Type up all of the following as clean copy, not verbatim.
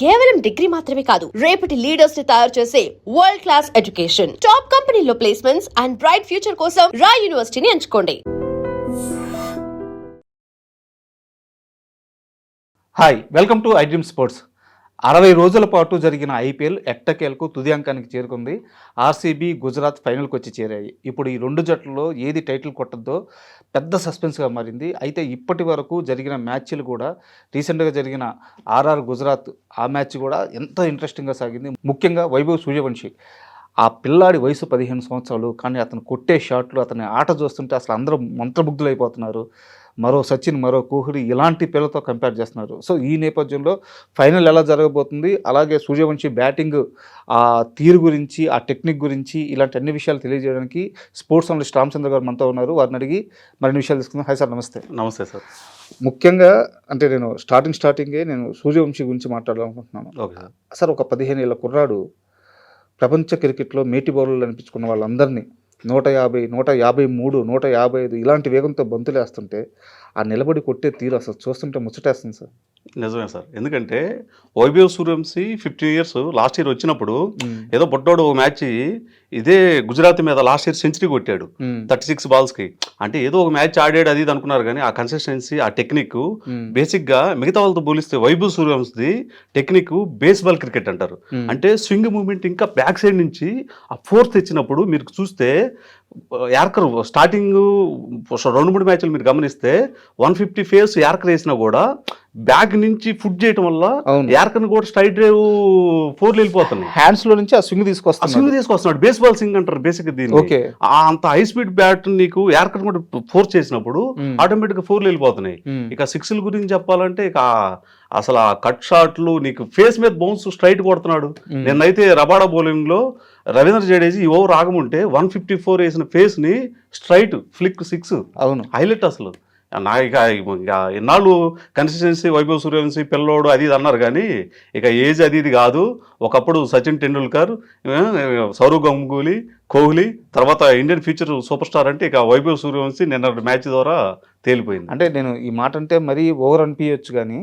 కేవలం డిగ్రీ మాత్రమే కాదు, రేపటి లీడర్స్ ని తయారు చేసే వరల్డ్ క్లాస్ ఎడ్యుకేషన్, టాప్ కంపెనీలో ప్లేస్మెంట్స్ అండ్ బ్రైట్ ఫ్యూచర్ కోసం రా యూనివర్సిటీని ఎంచుకోండి. Hi, welcome to I dream sports. 60 రోజుల పాటు జరిగిన ఐపీఎల్ ఎట్టకేలకు తుది అంకానికి చేరుకుంది. ఆర్సీబీ, గుజరాత్ ఫైనల్కి వచ్చి చేరాయి. ఇప్పుడు ఈ రెండు జట్లలో ఏది టైటిల్ కొట్టద్దో పెద్ద సస్పెన్స్గా మారింది. అయితే ఇప్పటి వరకు జరిగిన మ్యాచ్లు కూడా, రీసెంట్గా జరిగిన ఆర్ఆర్ గుజరాత్ ఆ మ్యాచ్ కూడా ఎంతో ఇంట్రెస్టింగ్గా సాగింది. ముఖ్యంగా వైభవ్ సూర్యవంశీ, ఆ పిల్లాడి వయసు 15 సంవత్సరాలు, కానీ అతను కొట్టే షాట్లు, అతని ఆట చూస్తుంటే అసలు అందరూ మంత్రముగ్ధులైపోతున్నారు. మరో సచిన్, మరో కోహ్లీ ఇలాంటి పేర్లతో కంపేర్ చేస్తున్నారు. సో ఈ నేపథ్యంలో ఫైనల్ ఎలా జరగబోతుంది, అలాగే సూర్యవంశీ బ్యాటింగ్ ఆ తీరు గురించి, ఆ టెక్నిక్ గురించి, ఇలాంటి అన్ని విషయాలు తెలియజేయడానికి స్పోర్ట్స్ అనలిస్ట్ రామచంద్ర గారు మనతో ఉన్నారు. వారిని అడిగి మరిన్ని విషయాలు తీసుకుందాం. హాయ్ సార్, నమస్తే. నమస్తే సార్. ముఖ్యంగా అంటే నేను స్టార్టింగే సూర్యవంశీ గురించి మాట్లాడాలనుకుంటున్నాను. ఓకే సార్, ఒక 15 ఏళ్ళ కుర్రాడు ప్రపంచ క్రికెట్లో మేటి బౌలర్లు అనిపించుకున్న వాళ్ళందరినీ 150, 153, 155 ఇలాంటి వేగంతో బంతులు వేస్తుంటే ఆ నిలబడి కొట్టే తీరు అసలు చూస్తుంటే ముచ్చటేస్తుంది సార్. నిజమే సార్. ఎందుకంటే Vaibhav Suryavanshi 15 years last year వచ్చినప్పుడు ఏదో బొడ్డోడు మ్యాచ్ ఇదే గుజరాత్ మీద లాస్ట్ ఇయర్ సెంచరీ కొట్టాడు 36 బాల్స్కి. అంటే ఏదో ఒక మ్యాచ్ ఆడాడు అది అనుకున్నారు, కానీ ఆ కన్సిస్టెన్సీ, ఆ టెక్నిక్ బేసిక్గా మిగతా వాళ్ళతో పోలిస్తే Vaibhav Suryavanshi technique baseball cricket అంటారు. అంటే స్వింగ్ మూమెంట్ ఇంకా బ్యాక్ సైడ్ నుంచి ఆ ఫోర్స్ తెచ్చినప్పుడు మీరు చూస్తే యార్కర్ స్టార్టింగ్ 2-3 మ్యాచ్లు మీరు గమనిస్తే 150 ఫేస్ యార్కర్ వేసినా కూడా బ్యాక్ నుంచి ఫుట్ చేయడం వల్ల యార్కర్ కూడా స్ట్రైట్ డ్రైవ్ 4 వెళ్ళిపోతున్నాయి. హ్యాండ్స్ లో నుంచి ఆ స్వింగ్ తీసుకొస్తున్నాడు. బేస్బాల్ స్వింగ్ అంటారు బేసిక్ దీన్ని. అంత హై స్పీడ్ బ్యాట్ నీకు యార్కర్ కూడా ఫోర్స్ చేసినప్పుడు ఆటోమేటిక్ గా 4 వెళ్ళిపోతున్నాయి. ఇక 6 గురించి చెప్పాలంటే ఇక అసలు ఆ కట్ షాట్లు నీకు ఫేస్ మీద బౌన్స్ స్ట్రైట్ కొడుతున్నాడు. నిన్నైతే రబాడా బౌలింగ్ లో రవీంద్ర జడేజా ఈ ఓవర్ ఆగముంటే 154 వేసిన ఫేస్ ని స్ట్రైట్ ఫ్లిక్ 6. అవును, హైలైట్ అసలు. ఇక ఎన్నాళ్ళు కన్సిస్టెన్సీ వైభవ్ సూర్యవంశీ పిల్లోడు అది అన్నారు, కానీ ఇక ఏజ్ అది ఇది కాదు. ఒకప్పుడు సచిన్ టెండూల్కర్, సౌరవ్ గంగూలీ, కోహ్లీ, తర్వాత ఇండియన్ ఫ్యూచర్ సూపర్ స్టార్ అంటే ఇక వైభవ్ సూర్యవంశీ నిన్న మ్యాచ్ ద్వారా తేలిపోయింది. అంటే నేను ఈ మాట అంటే మరీ ఓవర్ అనిపించచ్చు, కానీ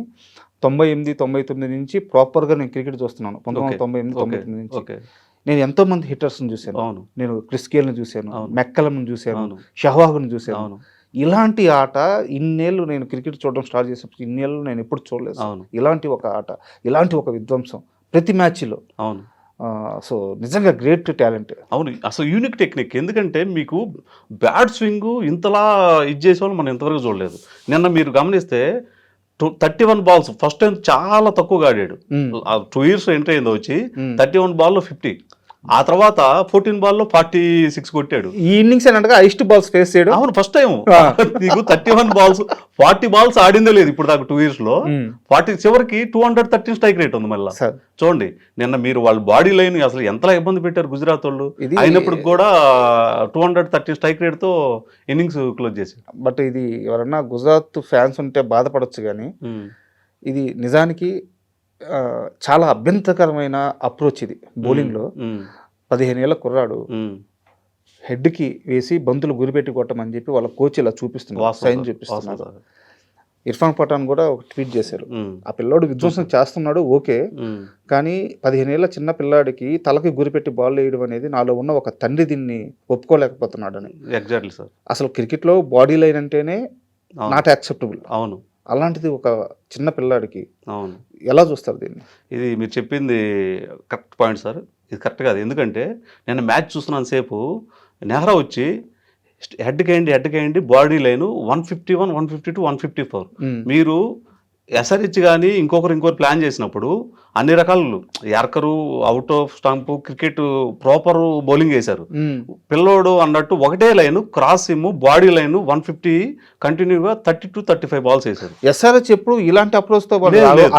98, 99 నుంచి ప్రాపర్గా నేను క్రికెట్ చూస్తున్నాను. 1998, 99 నుంచి నేను ఎంతో మంది హిట్టర్స్ని చూశాను. నేను క్రిస్ గేల్ని చూశాను, మెక్కలంని చూశాను, షహ్వాగ్ని చూశాను. ఇలాంటి ఆట ఇన్నేళ్ళు నేను క్రికెట్ చూడడం స్టార్ట్ చేసినప్పుడు ఇన్నేళ్ళు నేను ఎప్పుడు చూడలేదు. ఇలాంటి ఒక ఆట, ఇలాంటి ఒక విధ్వంసం ప్రతి మ్యాచ్లో. అవును, సో నిజంగా గ్రేట్ టాలెంట్. అవును, అసలు యూనిక్ టెక్నిక్. ఎందుకంటే మీకు బ్యాట్ స్వింగ్ ఇంతలా ఇది చేసేవాళ్ళు మనం ఇంతవరకు చూడలేదు. నిన్న మీరు గమనిస్తే 31 బాల్స్ ఫస్ట్ టైం చాలా తక్కువగా ఆడాడు. 2 ఇయర్స్ ఎంట్రీ అయిందో వచ్చి 31 బాల్లో 50, ఆ తర్వాత 14 బాల్లో 46 కొట్టాడు. ఈ ఇన్నింగ్స్ ఏంటంటే హైయెస్ట్ బాల్స్ ఫేస్ చేయడం. అవును, ఫస్ట్ టైం నీకు 31 బాల్స్ 40 బాల్స్ ఆడిందే లేదు ఇప్పుడు దాకా 2 ఇయర్స్ లో. 40 చివరికి 213 స్ట్రైక్ రేట్ ఉంది. మళ్ళీ చూడండి, నిన్న మీరు వాళ్ళ బాడీ లైన్ అసలు ఎంతలా ఇబ్బంది పెట్టారు గుజరాత్ వాళ్ళు. అయినప్పుడు కూడా 213 స్ట్రైక్ రేట్ తో ఇన్నింగ్స్ క్లోజ్ చేసి. బట్ ఇది ఎవరన్నా గుజరాత్ ఫ్యాన్స్ ఉంటే బాధపడచ్చు, కానీ ఇది నిజానికి చాలా అభ్యంతరకరమైన అప్రోచ్ ఇది. బౌలింగ్లో 15 ఏళ్ళ కుర్రాడు హెడ్కి వేసి బంతులు గురిపెట్టి కొట్టమని చెప్పి వాళ్ళ కోచ్ ఇలా చూపిస్తున్నారు, సైన్ చూపిస్తున్నారు. ఇర్ఫాన్ పఠాన్ కూడా ఒక ట్వీట్ చేశారు, ఆ పిల్లాడు విధ్వంసం చేస్తున్నాడు ఓకే, కానీ 15 ఏళ్ళ చిన్న పిల్లాడికి తలకి గురిపెట్టి బాల్ వేయడం అనేది నాలో ఉన్న ఒక తండ్రి దీన్ని ఒప్పుకోలేకపోతున్నాడు అని. Exactly sir. అసలు క్రికెట్లో బాడీ లైన్ అంటేనే నాట్ యాక్సెప్టబుల్. అవును, అలాంటిది ఒక చిన్న పిల్లాడికి. అవును, ఎలా చూస్తారు దీన్ని? ఇది మీరు చెప్పింది కరెక్ట్ పాయింట్ సార్. ఇది కరెక్ట్ కాదు. ఎందుకంటే నేను మ్యాచ్ చూస్తున్నంత సేపు నెహ్రా వచ్చి హెడ్కి అయ్యండి బాడీ లైన్ 151, 152, 154. మీరు ఎస్ఆర్హెచ్ కానీ ఇంకొకరు ప్లాన్ చేసినప్పుడు అన్ని రకాలు yorker, out of stump, cricket proper bowling వేశారు. పిల్లోడు అన్నట్టు ఒకటే line cross seam body line 150 కంటిన్యూగా 32, 35 బాల్స్ వేశారు. ఎస్ఆర్హెచ్ ఎప్పుడు ఇలాంటి అప్రోచ్ తో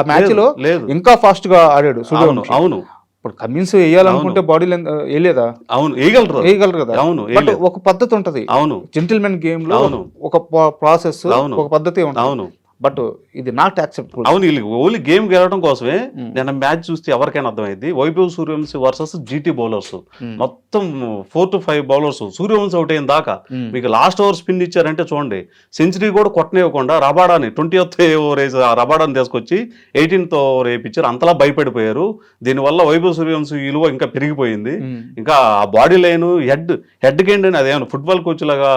ఆ మ్యాచ్ లో ఇంకా ఫాస్ట్ గా ఆడాడు. అవును, ఇప్పుడు కమిన్స్ వేయాలనుకుంటే బాడీ లైన్ వేయలేదా? అవును, వేయగలరు కదా. అవును, బట్ ఒక పద్ధతి ఉంటది. అవును, జెంటిల్మెన్ గేమ్ లో ఒక ప్రాసెస్, ఒక పద్ధతి ఉంటుంది. అవును, బట్ ఇది నాట్ యాక్సెప్టబుల్. అవును, వీళ్ళకి ఓన్లీ గేమ్ గెలవడం కోసమే. నేను మ్యాచ్ చూస్తే ఎవరికైనా అర్థమైంది. Vaibhav Suryavanshi versus GT bowlers, మొత్తం 4 to 5 బౌలర్స్. సూర్యవంశీ అవుట్ అయిన దాకా మీకు లాస్ట్ ఓవర్ స్పిన్ ఇచ్చారంటే చూడండి, సెంచరీ కూడా కొట్టనివ్వకుండా రబాడాని 20th ఓవర్ వేసి ఆ రబాడాని తీసుకొచ్చి 18th ఓవర్ వేయించారు. అంతలా భయపడిపోయారు. దీనివల్ల వైభవ్ సూర్యవంశీ విలువ ఇంకా పెరిగిపోయింది. ఇంకా ఆ బాడీ లైన్ హెడ్కి ఏంటంటే అదేమన్నా ఫుట్బాల్ కోచ్ లాగా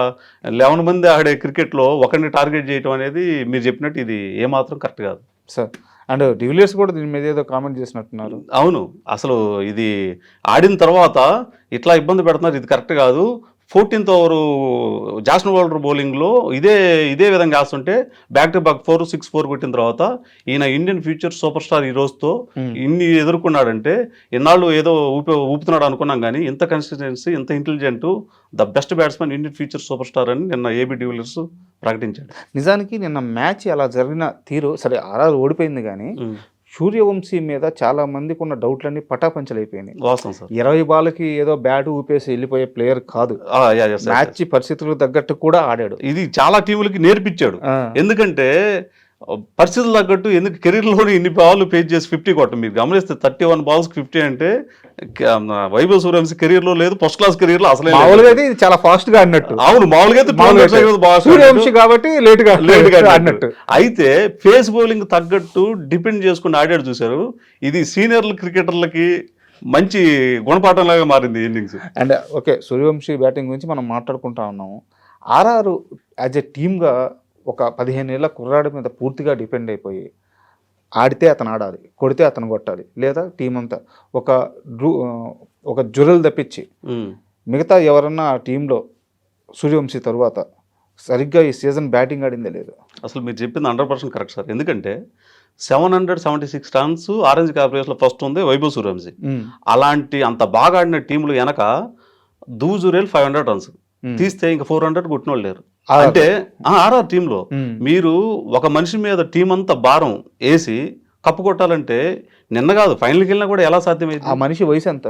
11 మంది ఆడే క్రికెట్లో ఒకరిని టార్గెట్ చేయడం అనేది మీరు చెప్పినట్టు ఇది ఏమాత్రం కరెక్ట్ కాదు సార్. అండ్ డివిలియర్స్ కూడా దీని మీద ఏదో కామెంట్ చేసినట్టున్నారు. అవును, అసలు ఇది ఆడిన తర్వాత ఇట్లా ఇబ్బంది పెడుతున్నారు, ఇది కరెక్ట్ కాదు. 14th ఓవర్ జాసన్ హోల్డర్ బౌలింగ్లో ఇదే విధంగా వేస్తుంటే బ్యాక్ టు బ్యాక్ 4-6-4 కొట్టిన తర్వాత ఈయన ఇండియన్ ఫ్యూచర్ సూపర్ స్టార్ ఈ రోజుతో ఇన్ని ఎదుర్కొన్నాడంటే, ఇన్నాళ్ళు ఏదో ఊపుతున్నాడు అనుకున్నాం కానీ ఇంత కన్సిస్టెన్సీ, ఇంత intelligent, the best batsmen, Indian future super star అని నిన్న ఏబీ డివిలియర్స్ ప్రకటించాడు. నిజానికి నిన్న మ్యాచ్ అలా జరిగిన తీరు సరే, ఆర్ఆర్ ఓడిపోయింది కానీ సూర్యవంశీ మీద చాలా మందికి ఉన్న డౌట్లన్నీ పటాపంచలైపోయినాయి. వాస్తవం సార్. 20 బాల్కి ఏదో బ్యాట్ ఊపేసి వెళ్ళిపోయే ప్లేయర్ కాదు. మ్యాచ్ పరిస్థితులకు తగ్గట్టు కూడా ఆడాడు. ఇది చాలా టీములకి నేర్పించాడు. ఎందుకంటే పరిస్థితులు తగ్గట్టు, ఎందుకు కెరీర్లోనే ఇన్ని బాల్ పేజ్ చేసి 50 కొట్టం. మీరు గమనిస్తే 31 balls 50 అంటే వైభవ్ సూర్యవంశీ కెరీర్లో లేదు, ఫస్ట్ క్లాస్ కెరీర్లో అసలు మామూలుగా ఇది చాలా ఫాస్ట్ గా అన్నట్టు. అవును, మామూలుగా సూర్యవంశీ కాబట్టి లేటుగా అన్నట్టు. అయితే ఫేస్ బౌలింగ్ తగ్గట్టు డిపెండ్ చేసుకుని ఆడాడు చూశారు. ఇది సీనియర్ల క్రికెటర్లకి మంచి గుణపాఠంలాగా మారింది innings. And okay, Suryavanshi batting గురించి మనం మాట్లాడుకుంటా ఉన్నాము. ఆర్ఆర్ యాజ్ ఎ టీమ్గా ఒక 15 ఏళ్ల కుర్రాడి మీద పూర్తిగా డిపెండ్ అయిపోయి ఆడితే అతను ఆడాలి, కొడితే అతను కొట్టాలి, లేదా టీం అంతా ఒక జురలు తప్పించి మిగతా ఎవరన్నా ఆ టీంలో సూర్యవంశీ తరువాత సరిగ్గా ఈ సీజన్ బ్యాటింగ్ ఆడిందే లేదు. అసలు మీరు చెప్పింది 100% కరెక్ట్ సార్. ఎందుకంటే 776 runs ఆరెంజ్ కార్పొరేషన్లో ఫస్ట్ ఉంది వైభవ్ సూర్యవంశీ. అలాంటి అంత బాగా ఆడిన టీంలు వెనక దూజురేల్ 500 runs తీస్తే ఇంకా 400 కొట్టిన వాళ్ళు లేరు. అంటే ఆర్ఆర్ టీంలో మీరు ఒక మనిషి మీద టీం అంతా భారం వేసి కప్పు కొట్టాలంటే నిన్న కాదు, ఫైనల్కి వెళ్ళినా కూడా ఎలా సాధ్యమైంది? ఆ మనిషి వయసు ఎంత?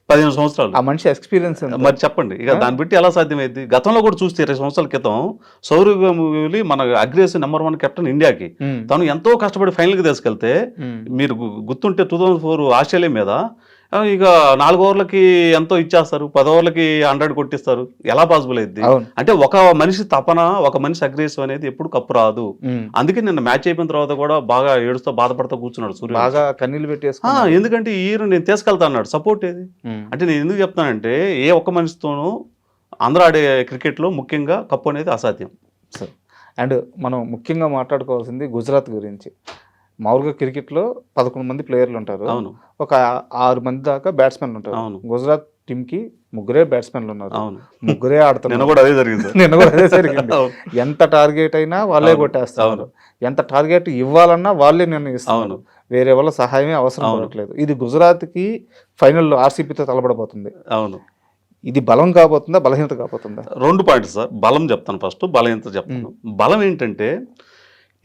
15 సంవత్సరాలు. ఆ మనిషి ఎక్స్పీరియన్స్ మరి చెప్పండి, ఇక దాన్ని బట్టి ఎలా సాధ్యమైంది? గతంలో కూడా చూస్తే 20 సంవత్సరాల క్రితం సౌరవ్ గంగూలీ మన అగ్రెసివ్ నెంబర్ 1 కెప్టెన్ ఇండియాకి, తను ఎంతో కష్టపడి ఫైనల్కి తీసుకెళ్తే మీరు గుర్తుంటే 2004 ఆస్ట్రేలియా మీద ఇక 4 ఓవర్లకి ఎంతో ఇచ్చేస్తారు, 10 ఓవర్లకి 100 కొట్టిస్తారు. ఎలా పాసిబుల్ అయింది? అంటే ఒక మనిషి తపన, ఒక మనిషి అగ్రెసివ్ అనేది ఎప్పుడు కప్పు రాదు. అందుకే నిన్న మ్యాచ్ అయిపోయిన తర్వాత కూడా బాగా ఏడుస్తూ బాధపడతా కూర్చున్నాడు సూర్య. బాగా కన్నీళ్ళు పెట్టేసి, ఎందుకంటే ఈ ఇయర్ నేను తీసుకెళ్తా అన్నాడు. సపోర్ట్ ఏది అంటే నేను ఎందుకు చెప్తానంటే, ఏ ఒక్క మనిషితోనూ అందరూ ఆడే క్రికెట్లో ముఖ్యంగా కప్పు అనేది అసాధ్యం. అండ్ మనం ముఖ్యంగా మాట్లాడుకోవాల్సింది గుజరాత్ గురించి. మామూలుగా క్రికెట్లో 11 మంది ప్లేయర్లు ఉంటారు, ఒక 6 మంది దాకా బ్యాట్స్మెన్లు ఉంటారు. గుజరాత్ టీంకి 3 బ్యాట్స్మెన్లు ఉన్నారు, 3 ఆడుతున్నారు. నిన్న కూడా అదే జరిగింది. ఎంత టార్గెట్ అయినా వాళ్ళే కొట్టేస్తారు, ఎంత టార్గెట్ ఇవ్వాలన్నా వాళ్ళే నిర్ణయిస్తారు, వేరే వాళ్ళ సహాయమే అవసరం పడట్లేదు. ఇది గుజరాత్కి ఫైనల్లో ఆర్సీబీతో తలబడబోతుంది. అవును, ఇది బలం కాబోతుందా, బలహీనత కాబోతుందా? 2 పాయింట్స్ సార్. బలం చెప్తాను ఫస్ట్, బలహీనత చెప్తాను. బలం ఏంటంటే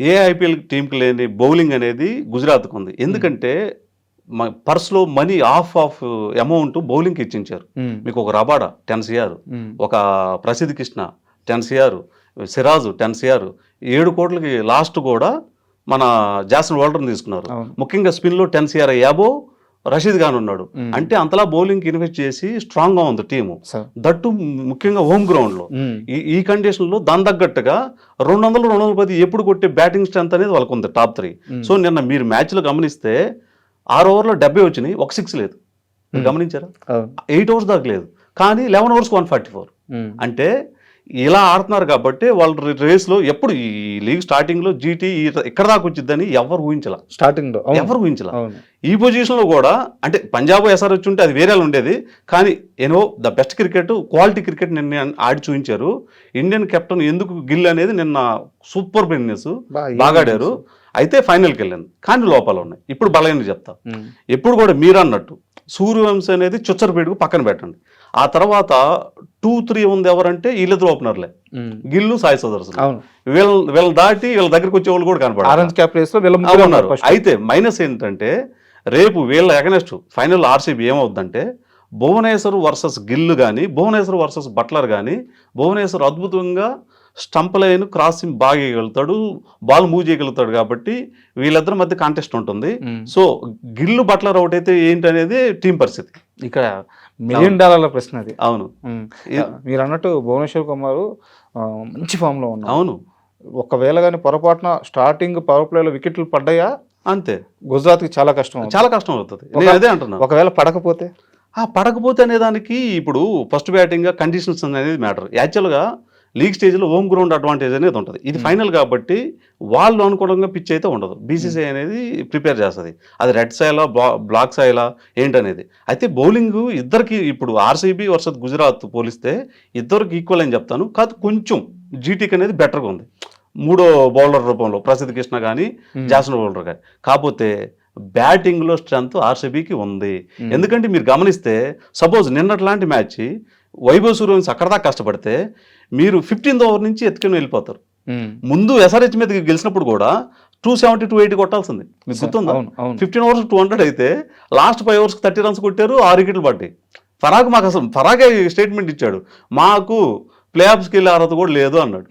ఏ ఐపీఎల్ టీంకి లేని బౌలింగ్ అనేది గుజరాత్కు ఉంది. ఎందుకంటే పర్స్లో మనీ ఆఫ్ అమౌంట్ బౌలింగ్కి ఇచ్చించారు. మీకు ఒక రబాడా 10 CR, ఒక ప్రసిద్ధ్ కృష్ణ 10 CR, సిరాజు 10 CR, 7 కోట్లకి లాస్ట్ కూడా మన జాసన్ హోల్డర్ని తీసుకున్నారు. ముఖ్యంగా స్పిన్లో 10 CR యాబో రషీద్ ఖాన్ ఉన్నాడు. అంటే అంతలా బౌలింగ్ ఇన్వెస్ట్ చేసి స్ట్రాంగ్ గా ఉంది టీము, దట్టు ముఖ్యంగా హోమ్ గ్రౌండ్ లో. ఈ కండిషన్ లో దాని తగ్గట్టుగా 200-210 ఎప్పుడు కొట్టే బ్యాటింగ్ స్ట్రెంత్ అనేది వాళ్ళకు ఉంది, టాప్ 3. సో నిన్న మీరు మ్యాచ్ లో గమనిస్తే 6 ఓవర్లో 70 వచ్చినాయి, ఒక 6 లేదు. గమనించారా? 8 overs దాకా లేదు, కానీ 11 overs 144. అంటే ఇలా ఆడుతున్నారు కాబట్టి వాళ్ళు రేస్లో ఎప్పుడు ఈ లీగ్ స్టార్టింగ్లో జీటీ ఇక్కడ దాకా వచ్చిద్దని ఎవరు ఊహించాల, స్టార్టింగ్లో ఎవరు ఊహించాల. ఈ పొజిషన్లో కూడా అంటే పంజాబ్ ఎస్ఆర్ వచ్చి ఉంటే అది వేరేలా ఉండేది, కానీ the best cricket, quality cricket నిన్న ఆడి చూపించారు. ఇండియన్ కెప్టెన్ ఎందుకు గిల్ అనేది నిన్న సూపర్ బిజినెస్, బాగా ఆడారు. అయితే ఫైనల్కి వెళ్ళింది, కానీ లోపాలు ఉన్నాయి. ఇప్పుడు బలైన చెప్తా. ఎప్పుడు కూడా మీరు అన్నట్టు సూర్యవంశీ అనేది చుచ్చరపేటకు పక్కన పెట్టండి. ఆ తర్వాత 2-3 ఉంది ఎవరంటే వీళ్ళిద్దరు ఓపెనర్లే, గిల్లు, సాయి సుదర్శన్. వీళ్ళని దాటి వీళ్ళ దగ్గరికి వచ్చే వాళ్ళు కూడా కనపడారు. అయితే మైనస్ ఏంటంటే రేపు వీళ్ళ అగనెస్ట్ ఫైనల్ ఆర్సీబీ ఏమవుద్దంటే భువనేశ్వర్ వర్సెస్ గిల్లు కానీ, భువనేశ్వర్ వర్సెస్ బట్లర్ కానీ, భువనేశ్వర్ అద్భుతంగా స్టంప్ లైన్ క్రాసింగ్ బాగా వేయగలుగుతాడు, బాల్ మూవ్ చేయగలుగుతాడు కాబట్టి వీళ్ళిద్దరి మధ్య కాంటెస్ట్ ఉంటుంది. సో గిల్లు బట్లర్ అవుట్ అయితే ఏంటనేది టీం పరిస్థితి. ఇక్కడ $1 మిలియన్ ప్రశ్న అది. అవును, మీరు అన్నట్టు భువనేశ్వర్ కుమార్ మంచి ఫామ్ లో ఉన్నారు. అవును. ఒకవేళ కానీ పొరపాటున స్టార్టింగ్ పవర్ ప్లేలో వికెట్లు పడ్డాయా అంతే, గుజరాత్కి చాలా కష్టం అవుతుంది. నేను అదే అంటున్నా. ఒకవేళ పడకపోతే పడకపోతే అనే దానికి ఇప్పుడు ఫస్ట్ బ్యాటింగ్ కండిషన్స్ అనేది మ్యాటర్. యాక్చువల్గా లీగ్ స్టేజ్లో హోమ్ గ్రౌండ్ అడ్వాంటేజ్ అనేది ఉంటుంది. ఇది ఫైనల్ కాబట్టి వాళ్ళు అనుకోవడంగా పిచ్ అయితే ఉండదు. బీసీసీఐ అనేది ప్రిపేర్ చేస్తుంది, అది రెడ్ సాయిలా బ్లాక్ సాయిలా ఏంటనేది. అయితే బౌలింగ్ ఇద్దరికి ఇప్పుడు ఆర్సీబీ వర్సెస్ గుజరాత్ పోలిస్తే ఇద్దరికి ఈక్వల్ అని చెప్తాను. కాదు కొంచెం జీటీకి అనేది బెటర్గా ఉంది మూడో బౌలర్ రూపంలో, ప్రసిద్ధ్ కృష్ణ కానీ జాసన్ బౌలర్ కానీ. కాకపోతే బ్యాటింగ్లో స్ట్రెంత్ ఆర్సీబీకి ఉంది. ఎందుకంటే మీరు గమనిస్తే సపోజ్ నిన్నట్లాంటి మ్యాచ్ వైభవ్ సూర్యవంశీ అక్కడ దాకా కష్టపడితే మీరు 15th ఓవర్ నుంచి ఎత్తుకుని వెళ్ళిపోతారు. ముందు ఎస్ఆర్హెచ్ మీద గెలిచినప్పుడు కూడా 270, 280 కొట్టాల్సింది, మీకు గుర్తుందా? 15 overs 200 అయితే లాస్ట్ 5 overs 30 runs కొట్టారు, 6 వికెట్లు పడ్డాయి. మాకు అసలు ఫరాగే స్టేట్మెంట్ ఇచ్చాడు, మాకు ప్లే ఆఫ్స్కి వెళ్ళే అర్హత కూడా లేదు అన్నాడు.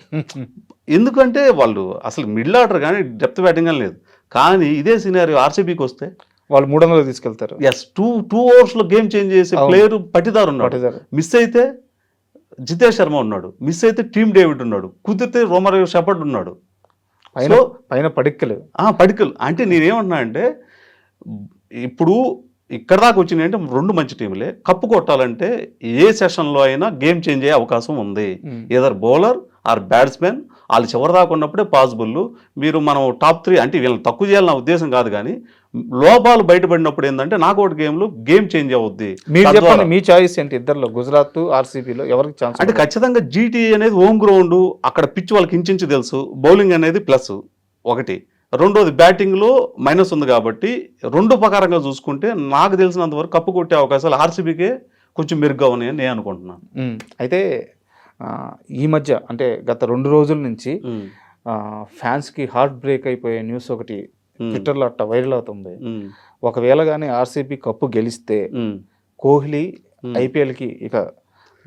ఎందుకంటే వాళ్ళు అసలు మిడిల్ ఆర్డర్ కానీ డెప్త్ బ్యాటింగ్ అని లేదు. కానీ ఇదే సినారియో ఆర్సీబీకి వస్తే వాళ్ళు 300 తీసుకెళ్తారు. ఎస్, 2 ఓవర్స్లో గేమ్ చేంజ్ చేసే ప్లేయర్ పట్టిదారు ఉన్నాడు. మిస్ అయితే జితేష్ శర్మ ఉన్నాడు, మిస్ అయితే టీమ్ డేవిడ్ ఉన్నాడు, కుదిరితే రోమరియో షెపర్డ్ ఉన్నాడు, పైన పడిక్కలు అంటే నేనేమంటున్నా అంటే ఇప్పుడు ఇక్కడ దాకా వచ్చినాయి అంటే 2 మంచి టీములే. కప్పు కొట్టాలంటే ఏ సెషన్లో అయినా గేమ్ చేంజ్ అయ్యే అవకాశం ఉంది. ఏదర్ బౌలర్ ఆర్ బ్యాట్స్మెన్ వాళ్ళు చివరి దాకా ఉన్నప్పుడే పాసిబుల్. మనం టాప్ 3 అంటే వీళ్ళని తక్కువ చేయాలన్న ఉద్దేశం కాదు, కానీ లోపాలు బయటపడినప్పుడు ఏంటంటే నాకౌట్ గేమ్లో గేమ్ చేంజ్ అవుద్ది. మీ చాయిస్ ఏంటి ఇద్దరులో, గుజరాత్ ఆర్సీబీలో ఎవరికి ఛాన్స్? అంటే ఖచ్చితంగా జీటీ అనేది హోమ్ గ్రౌండ్, అక్కడ పిచ్ వాళ్ళకి ఇంచుంచు తెలుసు, బౌలింగ్ అనేది ప్లస్ ఒకటి, రెండోది బ్యాటింగ్లో మైనస్ ఉంది. కాబట్టి 2 ప్రకారంగా చూసుకుంటే నాకు తెలిసినంత వరకు కప్పు కొట్టే అవకాశాలు ఆర్సీబీకే కొంచెం మెరుగ్గా ఉన్నాయని నేను అనుకుంటున్నాను. అయితే ఈ మధ్య అంటే గత 2 రోజుల నుంచి ఫ్యాన్స్కి హార్ట్ బ్రేక్ అయిపోయే న్యూస్ ఒకటి ట్విట్టర్లో అట్ట వైరల్ అవుతుంది. ఒకవేళ కానీ ఆర్సీబీ కప్పు గెలిస్తే కోహ్లీ ఐపీఎల్కి ఇక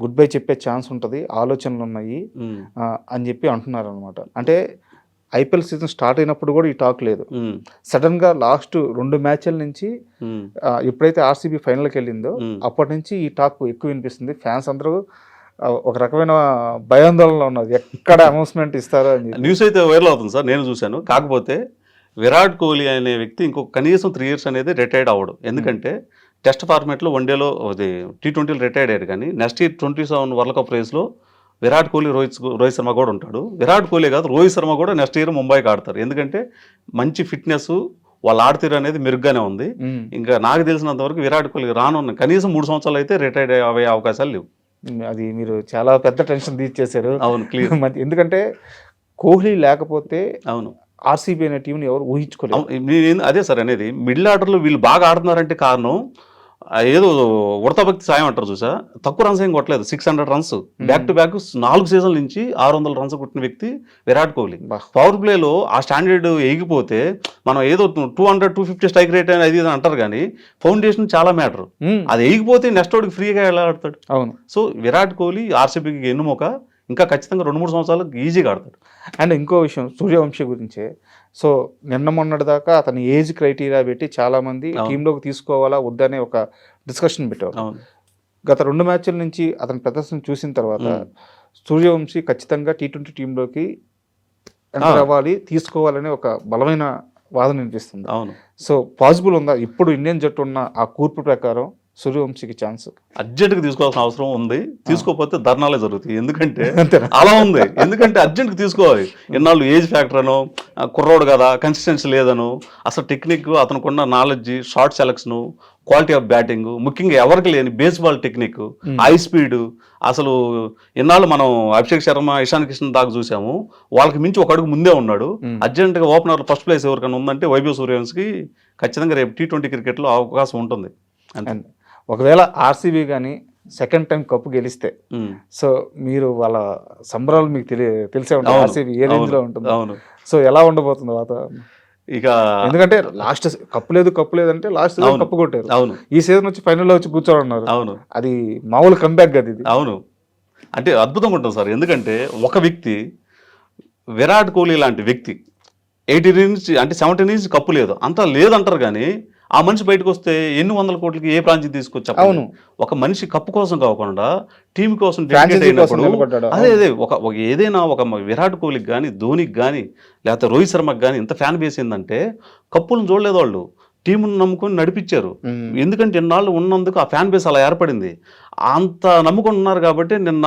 గుడ్ బై చెప్పే ఛాన్స్ ఉంటుంది, ఆలోచనలు ఉన్నాయి అని చెప్పి అంటున్నారు అనమాట. అంటే ఐపీఎల్ సీజన్ స్టార్ట్ అయినప్పుడు కూడా ఈ టాక్ లేదు. సడన్గా లాస్ట్ 2 మ్యాచ్ల నుంచి ఎప్పుడైతే ఆర్సీబీ ఫైనల్కి వెళ్ళిందో అప్పటి నుంచి ఈ టాక్ ఎక్కువ వినిపిస్తుంది. ఫ్యాన్స్ అందరూ ఒక రకమైన భయాందోళనలో ఉన్నారు, ఎక్కడ అనౌన్స్మెంట్ ఇస్తారో అని. న్యూస్ అయితే వైరల్ అవుతుంది సార్, నేను చూశాను. కాకపోతే విరాట్ కోహ్లీ అనే వ్యక్తి ఇంకొక కనీసం 3 years అనేది రిటైర్డ్ అవ్వడు. ఎందుకంటే టెస్ట్ ఫార్మాట్లో వన్డేలో అది T20లో రిటైర్డ్ అయ్యాడు. కానీ నెక్స్ట్ ఇయర్ 27 వరల్డ్ కప్ రేస్లో విరాట్ కోహ్లీ రోహిత్ శర్మ కూడా ఉంటాడు. విరాట్ కోహ్లీ కాదు, రోహిత్ శర్మ కూడా నెక్స్ట్ ఇయర్ ముంబైకి ఆడతారు. ఎందుకంటే మంచి ఫిట్నెస్, వాళ్ళ ఆడతీరు అనేది మెరుగ్గానే ఉంది. ఇంకా నాకు తెలిసినంత వరకు విరాట్ కోహ్లీ రానున్న కనీసం 3 సంవత్సరాలు అయితే రిటైర్డ్ అయ్యే అవకాశాలు లేవు. అది మీరు చాలా పెద్ద టెన్షన్ తీర్చేశారు. అవును, క్లియర్. ఎందుకంటే కోహ్లీ లేకపోతే అవును ఆర్సీబీ అనే టీంని ఎవరు ఊహించుకోలేదు. అదే సార్ అనేది, మిడిల్ ఆర్డర్లో వీళ్ళు బాగా ఆడుతున్నారంటే కారణం ఏదో ఉడతభక్తి సాయం అంటారు చూసా, తక్కువ రన్స్ ఏం కొట్టలేదు. 600 runs బ్యాక్ టు బ్యాక్ 4 సీజన్ల నుంచి 600 runs కొట్టిన వ్యక్తి విరాట్ కోహ్లీ. పవర్ ప్లేలో ఆ స్టాండర్డ్ ఎగిపోతే మనం ఏదో 200, 250 స్ట్రైక్ రేట్ అది అంటారు, కానీ ఫౌండేషన్ చాలా మ్యాటర్. అది ఎగిపోతే నెక్స్ట్ వాడికి ఫ్రీగా ఎలా ఆడతాడు? అవును. సో విరాట్ కోహ్లీ ఆర్సీబీకి ఎన్నుమొక, ఇంకా ఖచ్చితంగా 2-3 సంవత్సరాలు ఈజీగా ఆడతాడు. అండ్ ఇంకో విషయం సూర్యవంశీ గురించే. సో నిన్న మొన్నటి దాకా అతని ఏజ్ క్రైటీరియా పెట్టి చాలామంది టీంలోకి తీసుకోవాలా వద్దనే ఒక డిస్కషన్ పెట్టారు. గత 2 మ్యాచ్ల నుంచి అతని ప్రదర్శన చూసిన తర్వాత సూర్యవంశీ ఖచ్చితంగా T20 టీంలోకి ఎంటర్ అవ్వాలి, తీసుకోవాలనే ఒక బలమైన వాదన వినిపిస్తుంది. అవును. సో పాసిబుల్ ఉందా ఇప్పుడు ఇండియన్ జట్టు ఉన్న ఆ కూర్పు ప్రకారం సూర్యవంశీకి ఛాన్స్? అర్జెంట్గా తీసుకోవాల్సిన అవసరం ఉంది, తీసుకోకపోతే ధర్నాలే జరుగుతాయి. ఎందుకంటే అలా ఉంది, ఎందుకంటే అర్జెంట్గా తీసుకోవాలి. ఎన్నాళ్ళు ఏజ్ ఫ్యాక్టర్ అనో, కుర్రోడు కదా, కన్సిస్టెన్సీ లేదను, అసలు టెక్నిక్, అతనుకున్న knowledge, shot selection, quality of batting, ముఖ్యంగా ఎవరికి లేని బేస్బాల్ టెక్నిక్, హై స్పీడ్. అసలు ఎన్నాళ్ళు మనం అభిషేక్ శర్మ, ఇషాన్ కిషన్ దాకా చూసాము, వాళ్ళకి మించి ఒక అడుగు ముందే ఉన్నాడు. అర్జెంట్గా ఓపెనర్ ఫస్ట్ ప్లేస్ ఎవరికైనా ఉందంటే వైభవ్ సూర్యవంశీకి ఖచ్చితంగా రేపు T20 క్రికెట్లో అవకాశం ఉంటుంది. ఒకవేళ ఆర్సీబీ కానీ సెకండ్ టైం కప్పు గెలిస్తే సో మీరు వాళ్ళ సంబరాలు మీకు తెలిసే ఉంటుంది, ఆర్సీబీ ఏ రేంజ్ లో ఉంటుంది. అవును. సో ఎలా ఉండబోతుంది వాతావరణం ఇక? ఎందుకంటే లాస్ట్ కప్పు లేదు అంటే లాస్ట్ సీజన్ కప్పు కొట్టారు. అవును. ఈ సీజన్ వచ్చి ఫైనల్లో వచ్చి కూర్చోనున్నారు. అవును. అది మామూలు కంబ్యాక్ కదా ఇది. అవును. అంటే అద్భుతంగా ఉంటుంది సార్. ఎందుకంటే ఒక వ్యక్తి విరాట్ కోహ్లీ లాంటి వ్యక్తి 18 నుంచి అంటే 17 నుంచి కప్పు లేదు అంతా లేదంటారు కానీ ఆ మనిషి బయటకు వస్తే ఎన్ని వందల కోట్లకి ఏ ప్రాంతం తీసుకొచ్చి అవును. ఒక మనిషి కప్పు కోసం కాకుండా టీం కోసం Franchise డెడికేట్ కోసం అయినప్పుడు నిలబడ్డాడు. అదే ఒక ఏదైనా ఒక విరాట్ కోహ్లీకి కానీ ధోనికి కానీ లేకపోతే రోహిత్ శర్మకి కానీ ఇంత ఫ్యాన్ బేస్ ఏంటంటే కప్పులను చూడలేదు వాళ్ళు టీమును నమ్ముకొని నడిపించారు. ఎందుకంటే ఇన్నాళ్ళు ఉన్నందుకు ఆ ఫ్యాన్ బేస్ అలా ఏర్పడింది. అంత నమ్ముకొని ఉన్నారు కాబట్టి నిన్న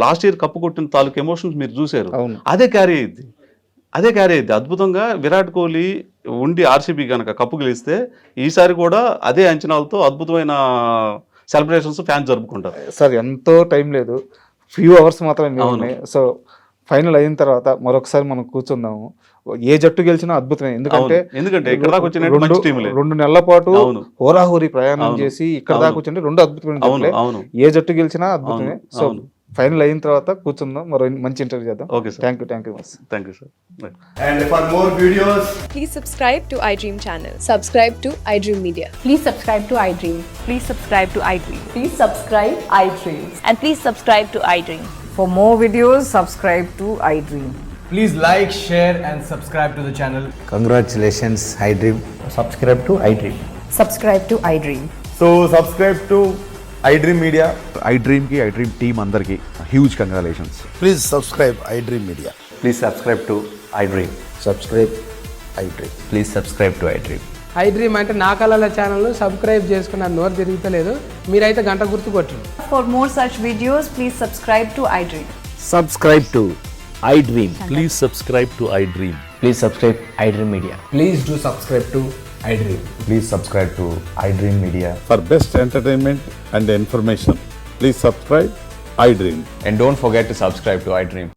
లాస్ట్ ఇయర్ కప్పు కొట్టిన తాలూకు ఎమోషన్స్ మీరు చూశారు. అవును. అదే క్యారీ అయ్యింది అద్భుతంగా విరాట్ కోహ్లీ ఉండి ఆర్సీబీ కనుక కప్పు గెలిస్తే ఈసారి కూడా అదే అంచనాలతో అద్భుతమైన సెలబ్రేషన్స్ ఫ్యాన్స్ జరుపుకుంటారు. సార్ ఎంతో టైం లేదు, ఫ్యూ అవర్స్ మాత్రమే ఉన్నాయి. సో ఫైనల్ అయిన తర్వాత మరొకసారి మనం కూర్చుందాము. ఏ జట్టు గెలిచినా అద్భుతమే. ఎందుకంటే ఇక్కడ దాకా వచ్చిన మంచి టీములే. 2 నెలల పాటు అవును. హోరాహోరీ ప్రయాణం అవును. చేసి ఇక్కడ దాకా వచ్చింటే 2 అద్భుతమైన జట్లే. అవును. ఏ జట్టు గెలిచినా అద్భుతమే. సో అవును. ఫైనల్ అయిన తర్వాత కూర్చుందాం, మరో మంచి ఇంటర్వ్యూ చేద్దాం. Okay sir, thank you much. Thank you sir. And for more videos, Please subscribe to iDream channel. Subscribe to iDream Media. Please subscribe to iDream. Please subscribe to iDream. Please subscribe iDream. And please subscribe to iDream. For more videos, subscribe to iDream. please like, share, and subscribe to the channel. Congratulations, iDream. Subscribe to iDream. Subscribe to iDream. So subscribe to iDream Media. iDream ki iDream team andarki huge congratulations. Please subscribe iDream Media. Please subscribe to iDream. Subscribe iDream. Please subscribe to iDream. iDream అంటే నా కళల channel subscribe చేసుకున్న నోరు తిరుగుతలేదు, మీరైతే గంట గుర్తు కొట్టండి. For more such videos, please subscribe to iDream. Subscribe to iDream. Please subscribe to iDream. Please subscribe iDream Media. Please do subscribe to iDream. Please subscribe to iDream Media. For best entertainment and information, please subscribe iDream. And don't forget to subscribe to iDream.